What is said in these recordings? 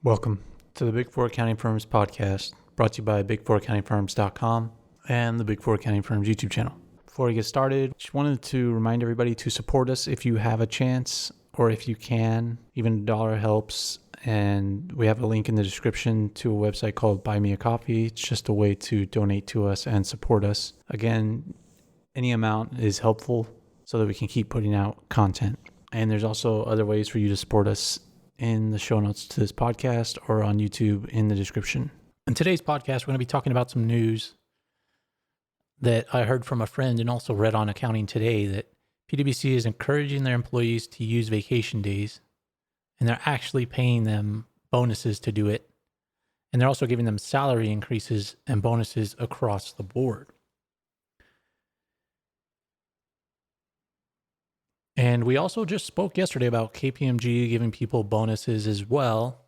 Welcome to the Big Four Accounting Firms podcast, brought to you by big4accountingfirms.com and the Big Four Accounting Firms YouTube channel. Before we get started, just wanted to remind everybody to support us if you have a chance or if you can. Even $1 helps, and we have a link in the description to a website called Buy Me a Coffee. It's just a way to donate to us and support us. Again, any amount is helpful so that we can keep putting out content. And there's also other ways for you to support us in the show notes to this podcast or on YouTube in the description. In today's podcast, we're going to be talking about some news that I heard from a friend and also read on Accounting Today, that PwC is encouraging their employees to use vacation days, and they're actually paying them bonuses to do it. And they're also giving them salary increases and bonuses across the board. And we also just spoke yesterday about KPMG giving people bonuses as well,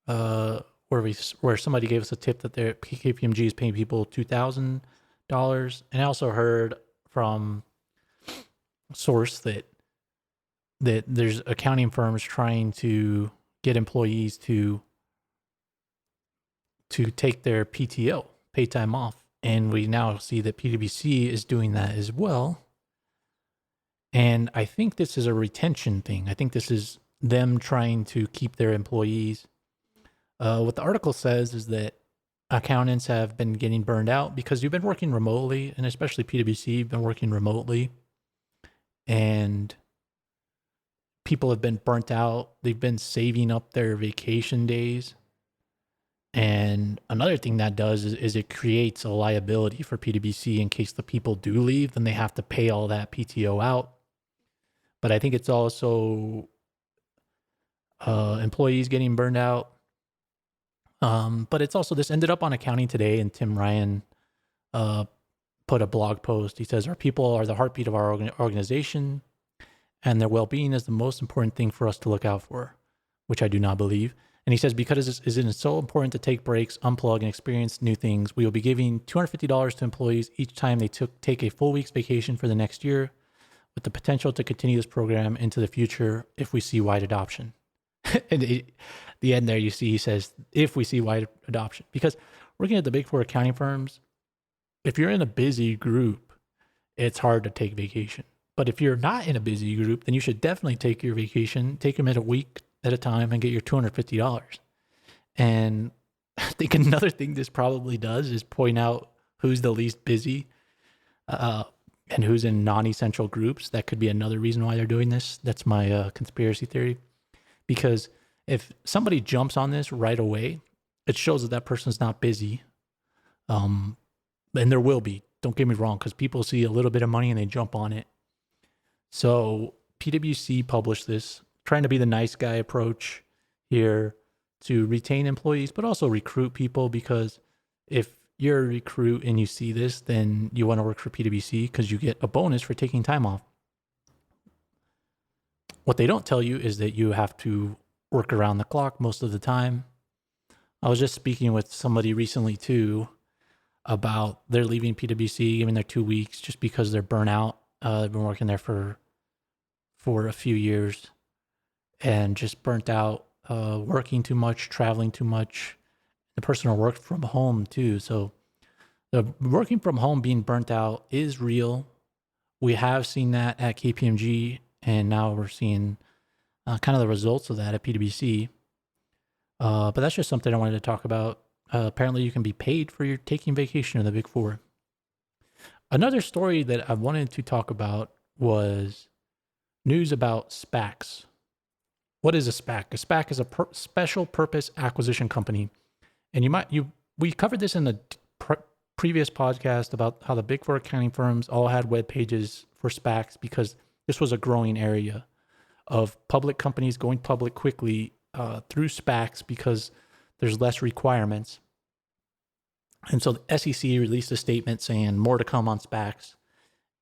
where somebody gave us a tip that their KPMG is paying people $2,000. And I also heard from a source that there's accounting firms trying to get employees to take their PTO, pay time off. And we now see that PwC is doing that as well. And I think this is a retention thing. I think this is them trying to keep their employees. What the article says is that accountants have been getting burned out because you've been working remotely, and especially PwC, you've been working remotely. And people have been burnt out. They've been saving up their vacation days. And another thing that does is it creates a liability for PwC in case the people do leave, then they have to pay all that PTO out. But I think it's also employees getting burned out. But it's also, this ended up on Accounting Today, and Tim Ryan put a blog post. He says, our people are the heartbeat of our organization, and their well-being is the most important thing for us to look out for, which I do not believe. And he says, because it is so important to take breaks, unplug, and experience new things, we will be giving $250 to employees each time they take a full week's vacation for the next year, with the potential to continue this program into the future if we see wide adoption. And the end there, you see, he says, if we see wide adoption. Because working at the Big Four accounting firms, if you're in a busy group, it's hard to take vacation. But if you're not in a busy group, then you should definitely take your vacation, take them at a week at a time, and get your $250. And I think another thing this probably does is point out who's the least busy, and who's in non-essential groups. That could be another reason why they're doing this. That's my conspiracy theory. Because if somebody jumps on this right away, it shows that that person's not busy. And there will be, don't get me wrong, because people see a little bit of money and they jump on it. So PwC published this, trying to be the nice guy approach here to retain employees, but also recruit people, because if you're a recruit and you see this, then you want to work for PwC because you get a bonus for taking time off. What they don't tell you is that you have to work around the clock most of the time. I was just speaking with somebody recently too about they're leaving PwC, giving their 2 weeks just because they're burnt out. They've been working there for a few years and just burnt out, working too much, traveling too much. The person will work from home too. So the working from home, being burnt out, is real. We have seen that at KPMG, and now we're seeing kind of the results of that at PwC. But that's just something I wanted to talk about. Apparently you can be paid for your taking vacation in the Big Four. Another story that I wanted to talk about was news about SPACs. What is a SPAC? A SPAC is a special purpose acquisition company. And we covered this in the previous podcast about how the Big Four accounting firms all had web pages for SPACs, because this was a growing area of public companies going public quickly through SPACs because there's less requirements. And so the SEC released a statement saying more to come on SPACs.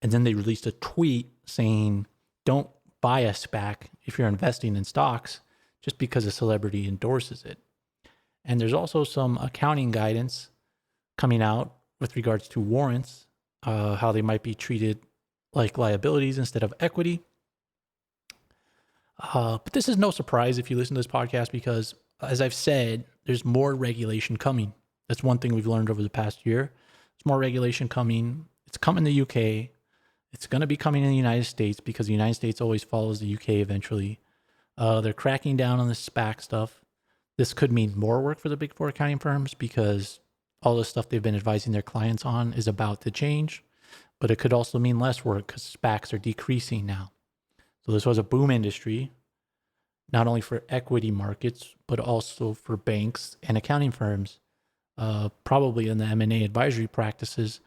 And then they released a tweet saying, don't buy a SPAC if you're investing in stocks just because a celebrity endorses it. And there's also some accounting guidance coming out with regards to warrants, how they might be treated like liabilities instead of equity. But this is no surprise if you listen to this podcast, because as I've said, there's more regulation coming. That's one thing we've learned over the past year. There's more regulation coming. It's coming to the UK. It's going to be coming in the United States because the United States always follows the UK eventually. They're cracking down on this SPAC stuff. This could mean more work for the big four accounting firms because all the stuff they've been advising their clients on is about to change. But it could also mean less work because SPACs are decreasing now. So this was a boom industry, not only for equity markets, but also for banks and accounting firms, probably in the M&A advisory practices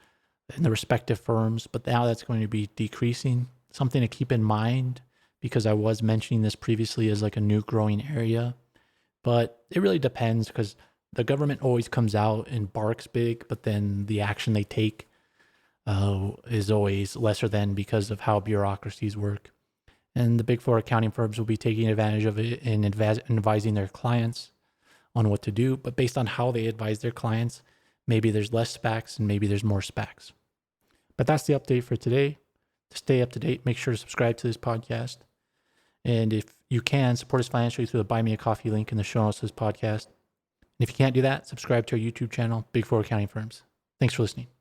in the respective firms. But now that's going to be decreasing. Something to keep in mind, because I was mentioning this previously as like a new growing area. But it really depends because the government always comes out and barks big, but then the action they take is always lesser than because of how bureaucracies work. And the big four accounting firms will be taking advantage of it and advising their clients on what to do. But based on how they advise their clients, maybe there's less SPACs and maybe there's more SPACs. But that's the update for today. To stay up to date, make sure to subscribe to this podcast. And if you can, support us financially through the Buy Me a Coffee link in the show notes of this podcast. And if you can't do that, subscribe to our YouTube channel, Big Four Accounting Firms. Thanks for listening.